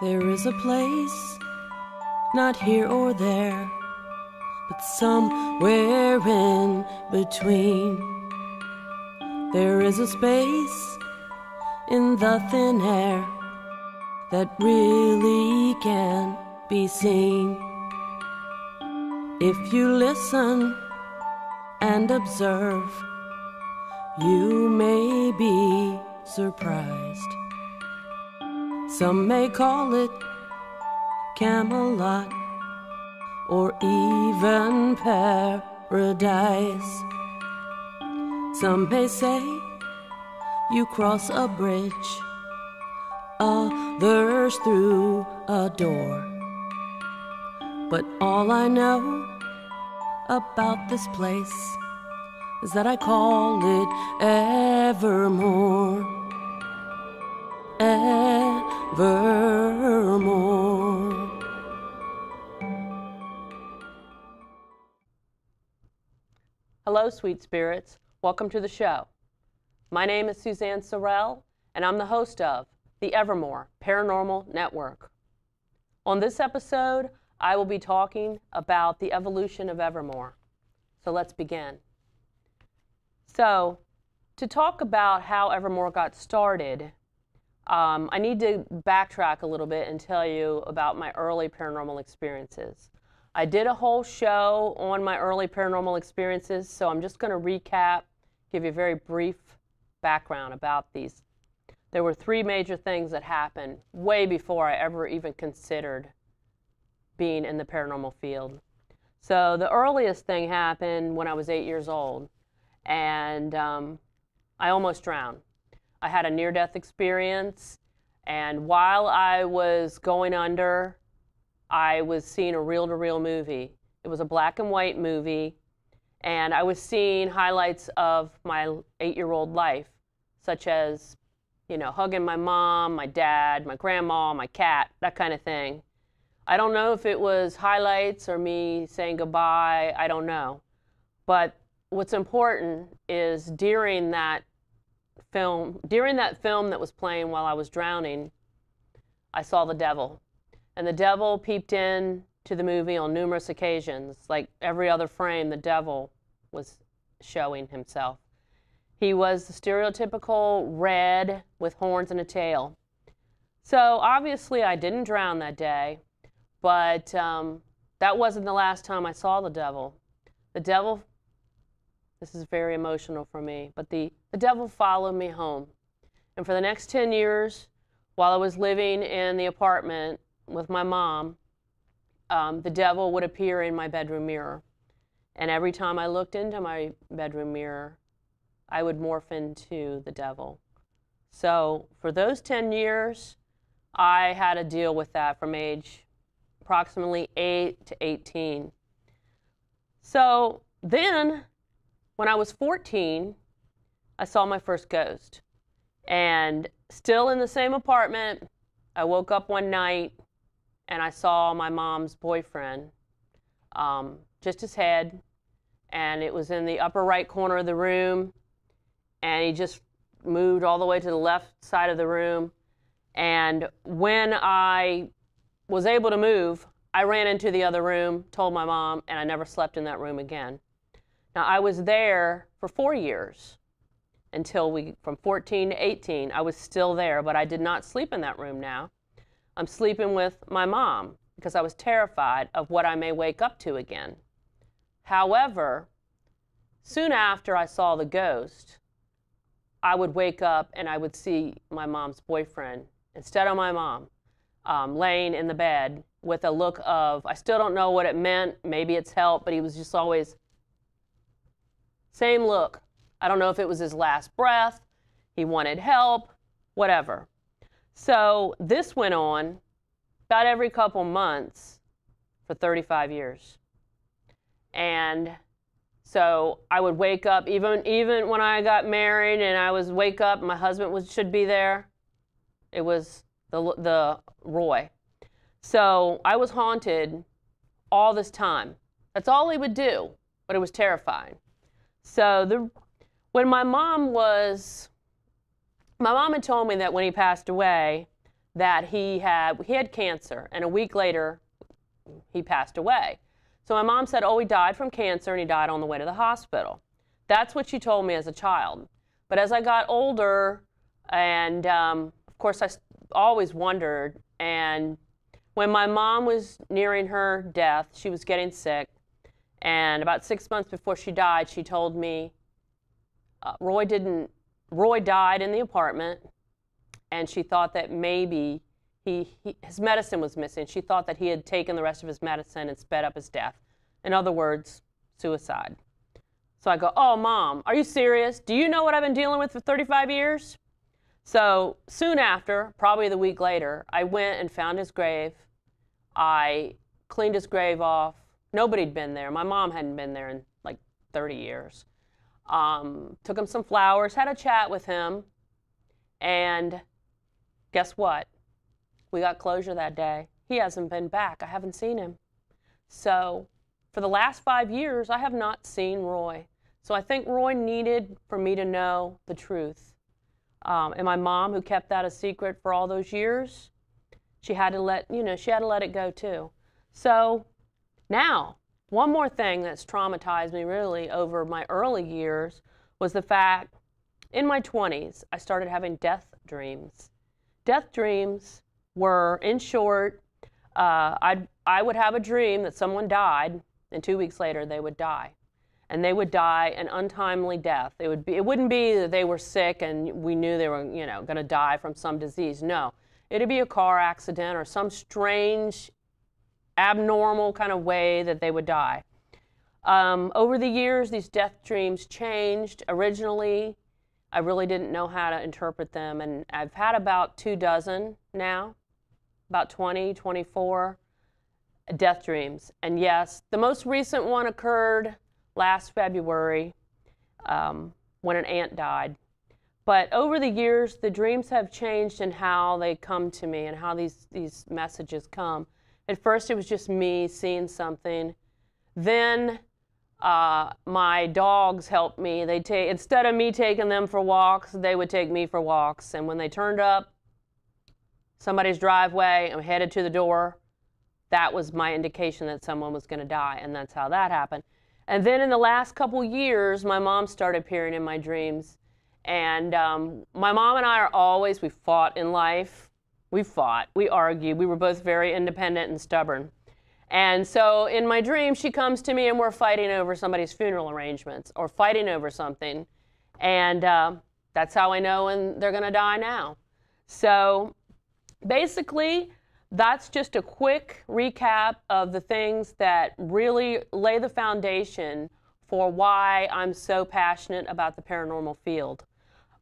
There is a place, not here or there, but somewhere in between. There is a space in the thin air that really can be seen. If you listen and observe, you may be surprised. Some may call it Camelot or even paradise. Some may say you cross a bridge, others through a door. But all I know about this place is that I call it Evermore. Evermore. Hello, sweet spirits. Welcome to the show. My name is Suzanne Sorrell, and I'm the host of the Evermore Paranormal Network. On this episode, I will be talking about the evolution of Evermore. So let's begin. So, to talk about how Evermore got started, I need to backtrack a little bit and tell you about my early paranormal experiences. I did a whole show on my early paranormal experiences, so I'm just going to recap, give you a very brief background about these. There were three major things that happened way before I ever even considered being in the paranormal field. So the earliest thing happened when I was 8 years old, and I almost drowned. I had a near-death experience, and while I was going under, I was seeing a reel-to-reel movie. It was a black and white movie, and I was seeing highlights of my 8-year-old life, such as, hugging my mom, my dad, my grandma, my cat, that kind of thing. I don't know if it was highlights or me saying goodbye, I don't know. But what's important is during that film that was playing while I was drowning, I saw the devil. And the devil peeped in to the movie on numerous occasions. Like every other frame, the devil was showing himself. He was the stereotypical red with horns and a tail. So obviously I didn't drown that day, but that wasn't the last time I saw the devil. The devil, this is very emotional for me, but the devil followed me home. And for the next 10 years, while I was living in the apartment with my mom, the devil would appear in my bedroom mirror. And every time I looked into my bedroom mirror, I would morph into the devil. So for those 10 years, I had to deal with that from age approximately 8 to 18. So then, when I was 14, I saw my first ghost. And still in the same apartment, I woke up one night and I saw my mom's boyfriend, just his head, and it was in the upper right corner of the room, and he just moved all the way to the left side of the room. And when I was able to move, I ran into the other room, told my mom, and I never slept in that room again. Now, I was there for 4 years until from 14 to 18, I was still there, but I did not sleep in that room now. I'm sleeping with my mom because I was terrified of what I may wake up to again. However, soon after I saw the ghost, I would wake up and I would see my mom's boyfriend instead of my mom laying in the bed with a look of, I still don't know what it meant, maybe it's help, but he was just always, same look. I don't know if it was his last breath, he wanted help, whatever. So this went on about every couple months for 35 years. And so I would wake up, even when I got married and I was wake up, my husband should be there. It was the Roy. So I was haunted all this time. That's all he would do, but it was terrifying. So when my mom had told me that when he passed away, that he had cancer, and a week later he passed away. So my mom said, oh, he died from cancer and he died on the way to the hospital. That's what she told me as a child. But as I got older, and of course I always wondered, and when my mom was nearing her death, she was getting sick, and about 6 months before she died, she told me Roy died in the apartment, and she thought that maybe his medicine was missing. She thought that he had taken the rest of his medicine and sped up his death. In other words, suicide. So I go, oh, Mom, are you serious? Do you know what I've been dealing with for 35 years? So soon after, probably the week later, I went and found his grave. I cleaned his grave off. Nobody'd been there. My mom hadn't been there in like 30 years. Took him some flowers, had a chat with him, and guess what? We got closure that day. He hasn't been back. I haven't seen him. So for the last 5 years, I have not seen Roy. So I think Roy needed for me to know the truth. And my mom, who kept that a secret for all those years, she had to let it go too. So now, one more thing that's traumatized me really over my early years was the fact, in my 20s, I started having death dreams. Death dreams were, in short, I would have a dream that someone died, and 2 weeks later they would die. And they would die an untimely death. It wouldn't be that they were sick and we knew they were, going to die from some disease. No, it'd be a car accident or some strange, abnormal kind of way that they would die. Over the years, these death dreams changed. Originally, I really didn't know how to interpret them, and I've had about 24 now, about 20, 24 death dreams. And yes, the most recent one occurred last February when an aunt died. But over the years, the dreams have changed in how they come to me and how these messages come. At first, it was just me seeing something. Then my dogs helped me. Instead of me taking them for walks, they would take me for walks. And when they turned up somebody's driveway and headed to the door, that was my indication that someone was going to die, and that's how that happened. And then in the last couple years, my mom started appearing in my dreams. And my mom and I we fought in life. We fought, we argued. We were both very independent and stubborn. And so in my dream, she comes to me and we're fighting over somebody's funeral arrangements or fighting over something. And that's how I know when they're going to die now. So basically, that's just a quick recap of the things that really lay the foundation for why I'm so passionate about the paranormal field.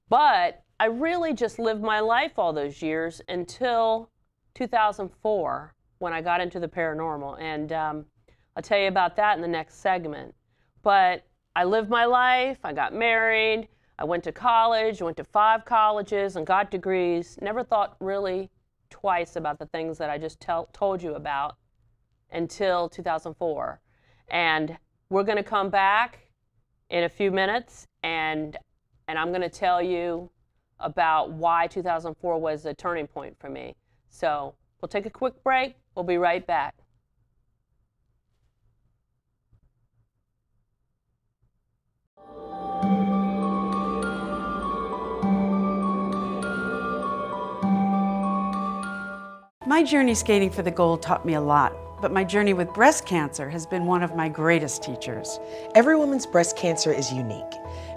But I really just lived my life all those years until 2004 when I got into the paranormal. And I'll tell you about that in the next segment. But I lived my life, I got married, I went to college, went to 5 colleges and got degrees. Never thought really twice about the things that I just told you about until 2004. And we're going to come back in a few minutes and I'm going to tell you about why 2004 was a turning point for me. So we'll take a quick break. We'll be right back. My journey skating for the gold taught me a lot, but my journey with breast cancer has been one of my greatest teachers. Every woman's breast cancer is unique.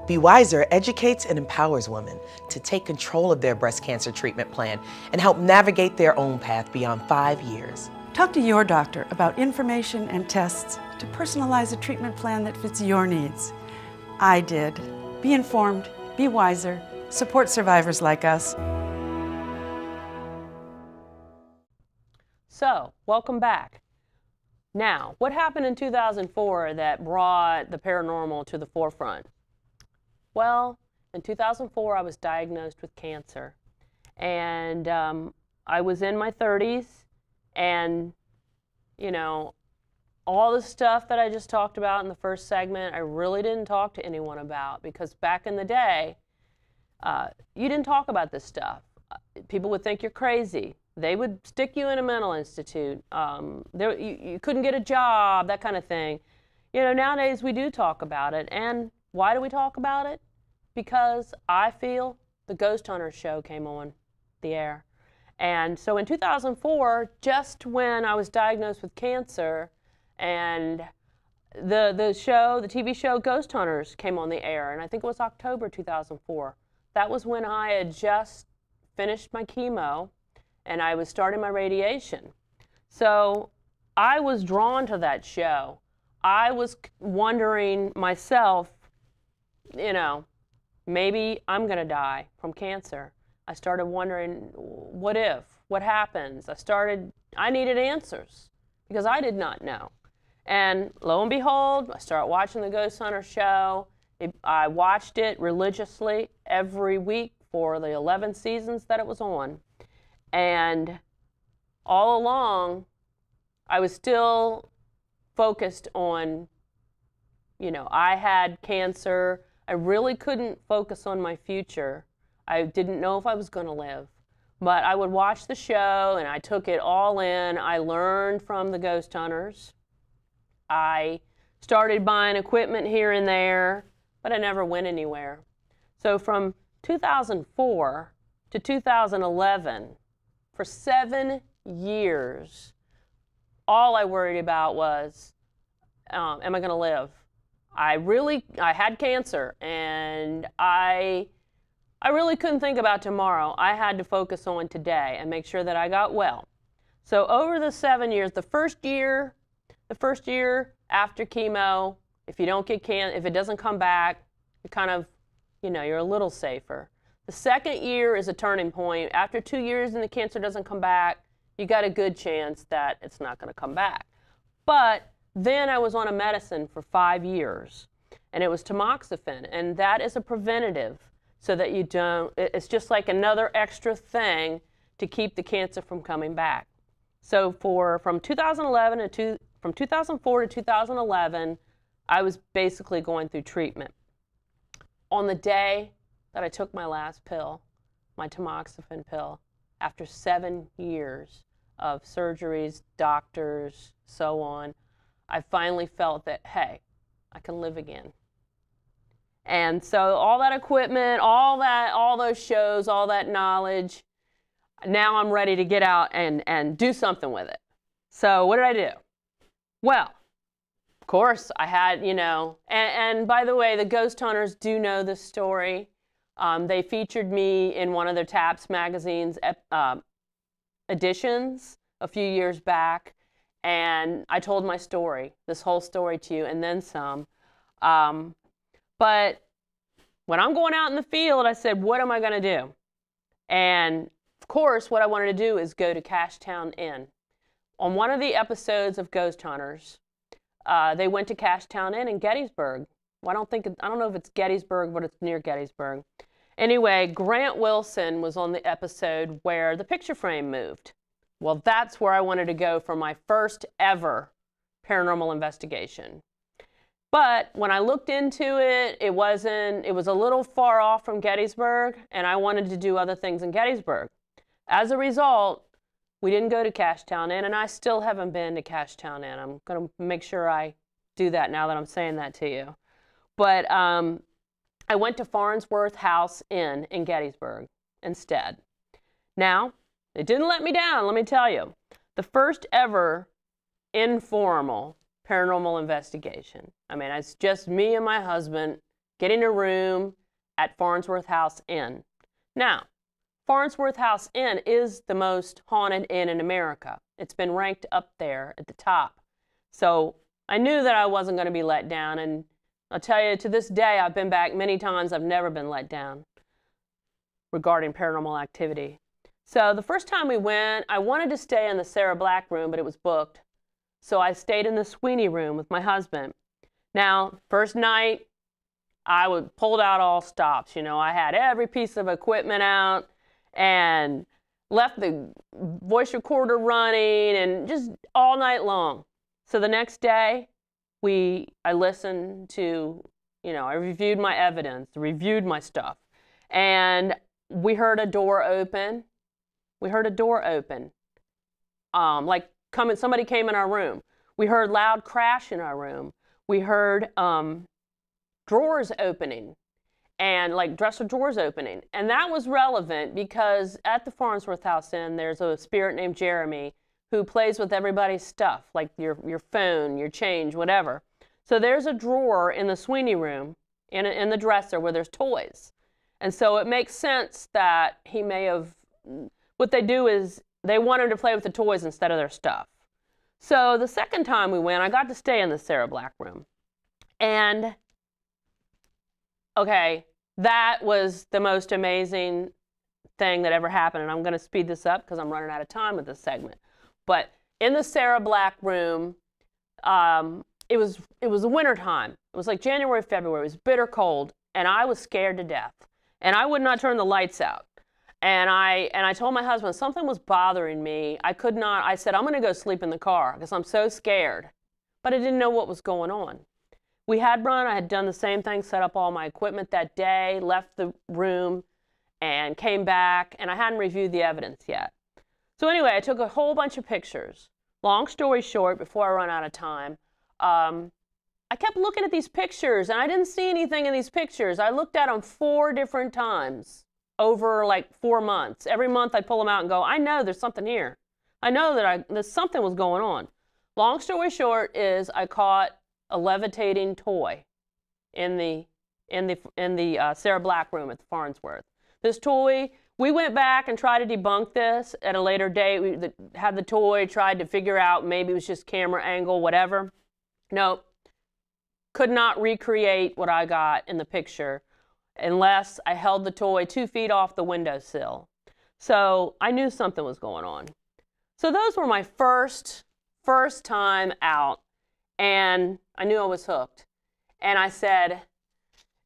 Be Wiser educates and empowers women to take control of their breast cancer treatment plan and help navigate their own path beyond 5 years. Talk to your doctor about information and tests to personalize a treatment plan that fits your needs. I did. Be informed, be wiser, support survivors like us. So, welcome back. Now, what happened in 2004 that brought the paranormal to the forefront? Well, in 2004, I was diagnosed with cancer. And I was in my 30s, and, all the stuff that I just talked about in the first segment, I really didn't talk to anyone about, because back in the day, you didn't talk about this stuff. People would think you're crazy. They would stick you in a mental institute. You couldn't get a job, that kind of thing. You know, nowadays we do talk about it. And why do we talk about it? Because I feel the Ghost Hunters show came on the air. And so in 2004, just when I was diagnosed with cancer, and the TV show Ghost Hunters came on the air, and I think it was October 2004. That was when I had just finished my chemo and I was starting my radiation. So I was drawn to that show. I was wondering myself, you know, maybe I'm going to die from cancer. I started wondering, what if? What happens? I needed answers because I did not know. And lo and behold, I started watching the Ghost Hunter show. I watched it religiously every week for the 11 seasons that it was on. And all along, I was still focused on, you know, I had cancer. I really couldn't focus on my future. I didn't know if I was going to live. But I would watch the show, and I took it all in. I learned from the Ghost Hunters. I started buying equipment here and there, but I never went anywhere. So from 2004 to 2011, for 7 years, all I worried about was, am I going to live? I had cancer, and I really couldn't think about tomorrow. I had to focus on today and make sure that I got well. So over the 7 years, the first year after chemo, if you don't get if it doesn't come back, you kind of, you know, you're a little safer. The second year is a turning point. After 2 years and the cancer doesn't come back, you got a good chance that it's not going to come back. But then I was on a medicine for 5 years, and it was tamoxifen, and that is a preventative so that you don't, it's just like another extra thing to keep the cancer from coming back. So from 2004 to 2011, I was basically going through treatment. On the day that I took my last pill, my tamoxifen pill, after 7 years of surgeries, doctors, so on, I finally felt that, hey, I can live again. And so all that equipment, all those shows, all that knowledge, now I'm ready to get out and do something with it. So what did I do? Well, of course, I had, you know, and by the way, the Ghost Hunters do know this story. They featured me in one of their TAPS magazine's editions a few years back, and I told my story, this whole story to you, and then some. But when I'm going out in the field, I said, what am I going to do? And of course, what I wanted to do is go to Cashtown Inn. On one of the episodes of Ghost Hunters, they went to Cashtown Inn in Gettysburg. Well, I don't know if it's Gettysburg, but it's near Gettysburg. Anyway, Grant Wilson was on the episode where the picture frame moved. Well, that's where I wanted to go for my first ever paranormal investigation. But when I looked into it, it was a little far off from Gettysburg, and I wanted to do other things in Gettysburg. As a result, we didn't go to Cashtown Inn, and I still haven't been to Cashtown Inn. I'm going to make sure I do that now that I'm saying that to you. But I went to Farnsworth House Inn in Gettysburg instead. Now, it didn't let me down, let me tell you. The first ever informal paranormal investigation. I mean, it's just me and my husband getting a room at Farnsworth House Inn. Now, Farnsworth House Inn is the most haunted inn in America. It's been ranked up there at the top. So I knew that I wasn't going to be let down, and I'll tell you, to this day, I've been back many times. I've never been let down regarding paranormal activity. So the first time we went, I wanted to stay in the Sarah Black room, but it was booked. So I stayed in the Sweeney room with my husband. Now, first night, I pulled out all stops. You know, I had every piece of equipment out and left the voice recorder running and just all night long. So the next day, I listened to, you know, I reviewed my evidence, reviewed my stuff, and we heard a door open, We heard a door open, somebody came in our room. We heard loud crash in our room. We heard drawers opening, and like dresser drawers opening. And that was relevant because at the Farnsworth House Inn, there's a spirit named Jeremy who plays with everybody's stuff, like your phone, your change, whatever. So there's a drawer in the Sweeney room, in the dresser, where there's toys. And so it makes sense that he may have, what they do is they want him to play with the toys instead of their stuff. So the second time we went, I got to stay in the Sarah Black room. And, okay, that was the most amazing thing that ever happened. And I'm going to speed this up because I'm running out of time with this segment. But in the Sarah Black room, it was the winter time. It was like January, February. It was bitter cold, and I was scared to death. And I would not turn the lights out. And I told my husband something was bothering me. I could not. I said, I'm going to go sleep in the car because I'm so scared. But I didn't know what was going on. I had done the same thing, set up all my equipment that day, left the room, and came back, and I hadn't reviewed the evidence yet. So anyway, I took a whole bunch of pictures. Long story short, before I run out of time, I kept looking at these pictures, and I didn't see anything in these pictures. I looked at them 4 different times over like 4 months. Every month I'd pull them out and go, I know there's something here. I know that something was going on. Long story short is I caught a levitating toy in the Sarah Black room at the Farnsworth. This toy, we went back and tried to debunk this at a later date. We had the toy, tried to figure out maybe it was just camera angle, whatever. Nope. Could not recreate what I got in the picture unless I held the toy 2 feet off the windowsill. So I knew something was going on. So those were my first time out, and I knew I was hooked. And I said,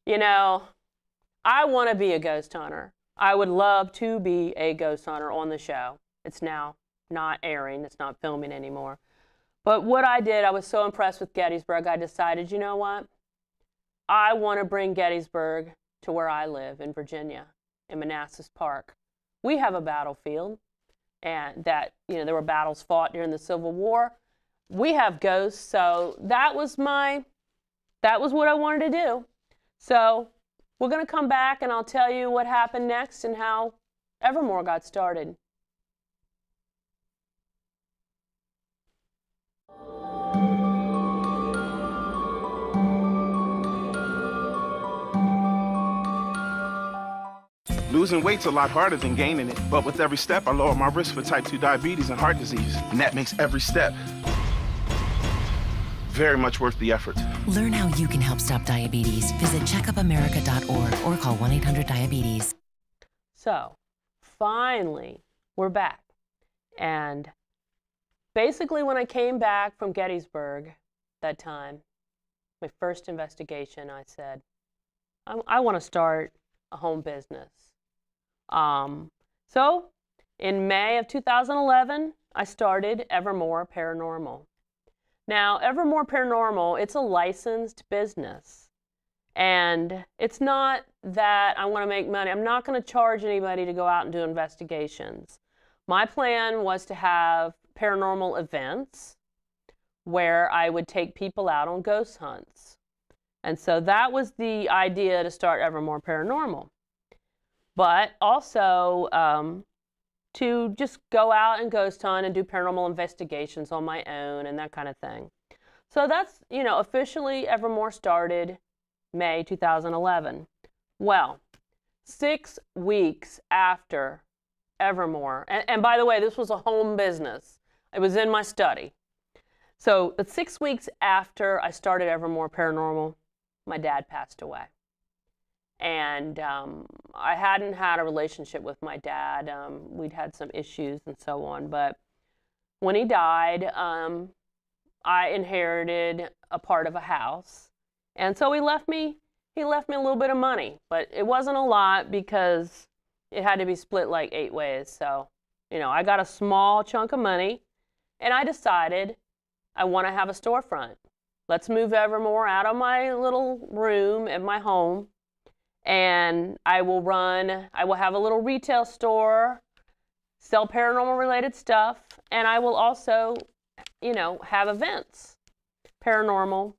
you know, I want to be a ghost hunter. I would love to be a ghost hunter on the show. It's now not airing. It's not filming anymore. But what I did, I was so impressed with Gettysburg, I decided, you know what? I want to bring Gettysburg to where I live in Virginia, in Manassas Park. We have a battlefield, and that, you know, there were battles fought during the Civil War. We have ghosts, so that was what I wanted to do. So we're going to come back, and I'll tell you what happened next and how Evermore got started. Losing weight's a lot harder than gaining it, but with every step, I lower my risk for type 2 diabetes and heart disease, and that makes every step very much worth the effort. Learn how you can help stop diabetes. Visit checkupamerica.org or call 1-800-DIABETES. So, finally, we're back. And basically, when I came back from Gettysburg that time, my first investigation, I said, I want to start a home business. So in May of 2011, I started Evermore Paranormal. Now, Evermore Paranormal, it's a licensed business. And it's not that I want to make money. I'm not going to charge anybody to go out and do investigations. My plan was to have paranormal events where I would take people out on ghost hunts. And so that was the idea to start Evermore Paranormal. But also to just go out and ghost hunt and do paranormal investigations on my own and that kind of thing. So that's, you know, officially Evermore started May 2011. Well, 6 weeks after Evermore, and by the way, this was a home business. It was in my study. So 6 weeks after I started Evermore Paranormal, my dad passed away. And I hadn't had a relationship with my dad. We'd had some issues and so on. But when he died, I inherited a part of a house. And so he left me a little bit of money. But it wasn't a lot because it had to be split like 8 ways. So, you know, I got a small chunk of money. And I decided I want to have a storefront. Let's move Evermore out of my little room at my home. And I will have a little retail store sell paranormal related stuff, and I will also, have events, paranormal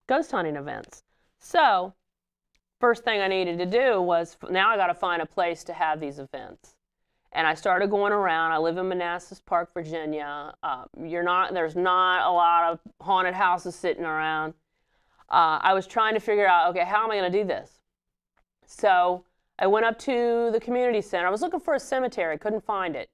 ghost hunting events. So first thing I needed to do was, now I got to find a place to have these events. And I started going around. I live in Manassas Park, Virginia. There's not a lot of haunted houses sitting around. I was trying to figure out, okay, how am I going to do this? So I went up to the community center. I was looking for a cemetery, couldn't find it.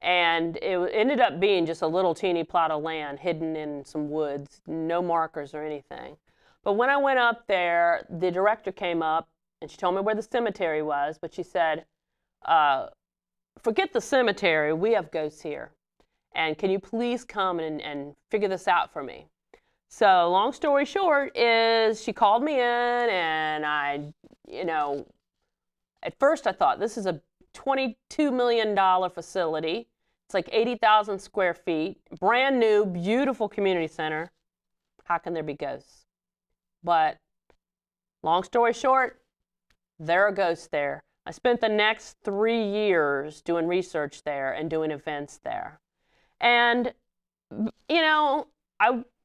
And it ended up being just a little teeny plot of land hidden in some woods, no markers or anything. But when I went up there, the director came up and she told me where the cemetery was, but she said, forget the cemetery, we have ghosts here. And can you please come and figure this out for me? So long story short is she called me in, and I, at first I thought, this is a $22 million facility. It's like 80,000 square feet, brand new, beautiful community center. How can there be ghosts? But long story short, there are ghosts there. I spent the next 3 years doing research there and doing events there. And,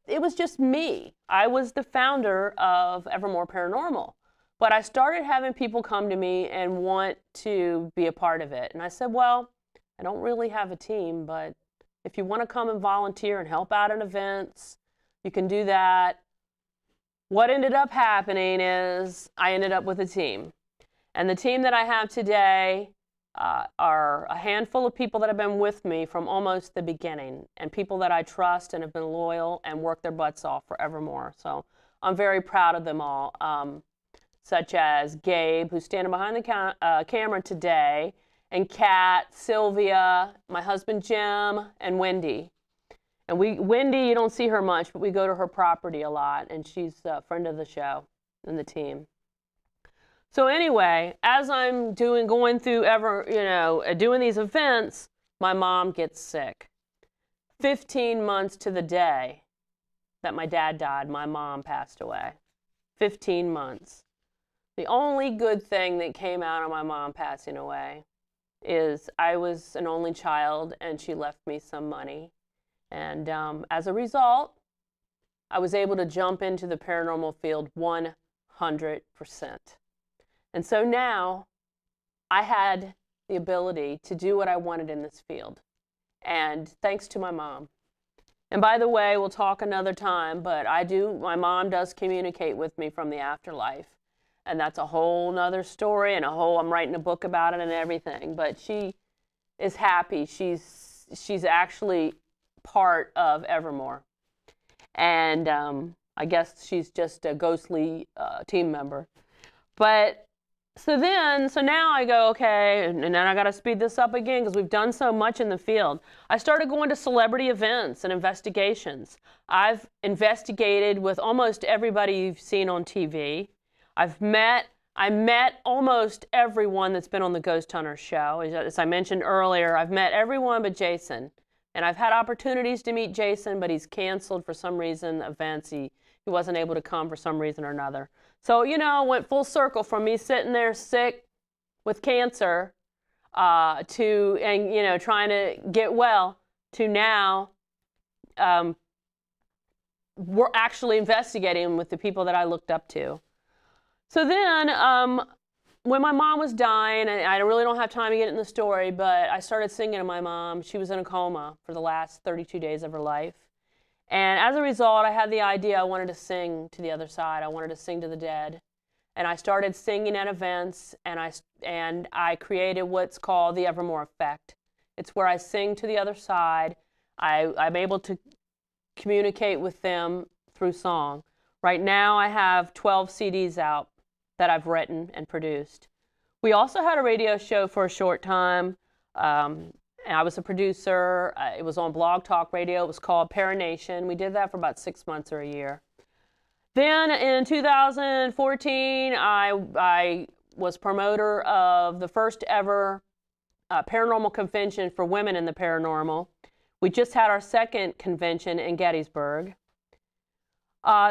it was just me. I was the founder of Evermore Paranormal. But I started having people come to me and want to be a part of it. And I said, well, I don't really have a team, but if you want to come and volunteer and help out in events, you can do that. What ended up happening is I ended up with a team. And the team that I have today are a handful of people that have been with me from almost the beginning, and people that I trust and have been loyal and worked their butts off for Evermore. So I'm very proud of them all, such as Gabe, who's standing behind the camera today, and Kat, Sylvia, my husband Jim, and Wendy. And Wendy, you don't see her much, but we go to her property a lot, and she's a friend of the show and the team. So anyway, as I'm doing these events, my mom gets sick. 15 months to the day that my dad died, my mom passed away. 15 months. The only good thing that came out of my mom passing away is I was an only child and she left me some money. And as a result, I was able to jump into the paranormal field 100%. And so now I had the ability to do what I wanted in this field. And thanks to my mom. And by the way, we'll talk another time, but my mom does communicate with me from the afterlife. And that's a whole nother story, and I'm writing a book about it and everything. But she is happy. She's actually part of Evermore. And I guess she's just a ghostly team member. But so now I go, okay, and then I got to speed this up again because we've done so much in the field. I started going to celebrity events and investigations. I've investigated with almost everybody you've seen on TV. I met almost everyone that's been on the Ghost Hunter show. As I mentioned earlier, I've met everyone but Jason. And I've had opportunities to meet Jason, but he's canceled for some reason events. He wasn't able to come for some reason or another. So, went full circle from me sitting there sick with cancer trying to get well to now we're actually investigating with the people that I looked up to. So then when my mom was dying, and I really don't have time to get in the story, but I started singing to my mom. She was in a coma for the last 32 days of her life. And as a result, I had the idea I wanted to sing to the other side. I wanted to sing to the dead. And I started singing at events, and I created what's called the Evermore Effect. It's where I sing to the other side. I'm able to communicate with them through song. Right now, I have 12 CDs out that I've written and produced. We also had a radio show for a short time. And I was a producer. It was on Blog Talk Radio. It was called Paranation. We did that for about 6 months or a year. Then in 2014, I was promoter of the first ever paranormal convention for women in the paranormal. We just had our second convention in Gettysburg.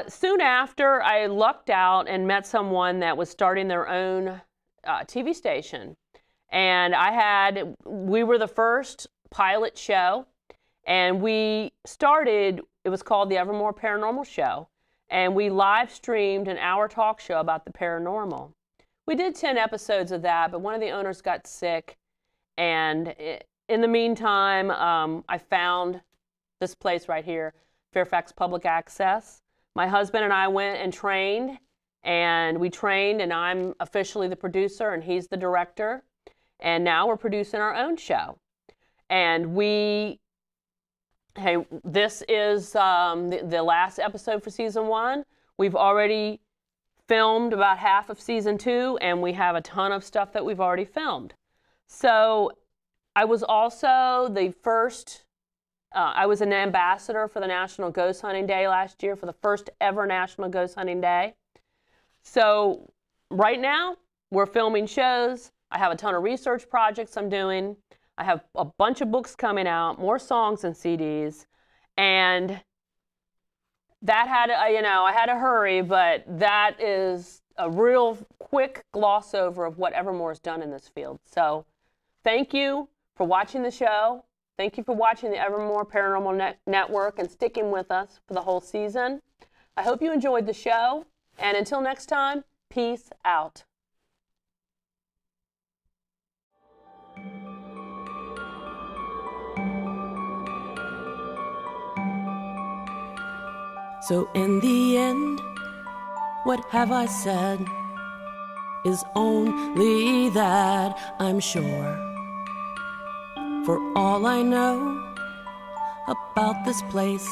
Soon after, I lucked out and met someone that was starting their own TV station. And we were the first pilot show, and we started, it was called the Evermore Paranormal Show, and we live streamed an hour talk show about the paranormal. We did 10 episodes of that, but one of the owners got sick, and in the meantime, I found this place right here, Fairfax Public Access. My husband and I went and trained, and we trained, and I'm officially the producer, and he's the director. And now we're producing our own show. And this is the last episode for season 1. We've already filmed about half of season 2, and we have a ton of stuff that we've already filmed. So I was also the first, I was an ambassador for the National Ghost Hunting Day last year, for the first ever National Ghost Hunting Day. So right now, we're filming shows. I have a ton of research projects I'm doing. I have a bunch of books coming out, more songs and CDs, and that had, I had to hurry, but that is a real quick gloss over of what Evermore's done in this field. So thank you for watching the show. Thank you for watching the Evermore Paranormal Network and sticking with us for the whole season. I hope you enjoyed the show, and until next time, peace out. So in the end, what have I said is only that I'm sure. For all I know about this place,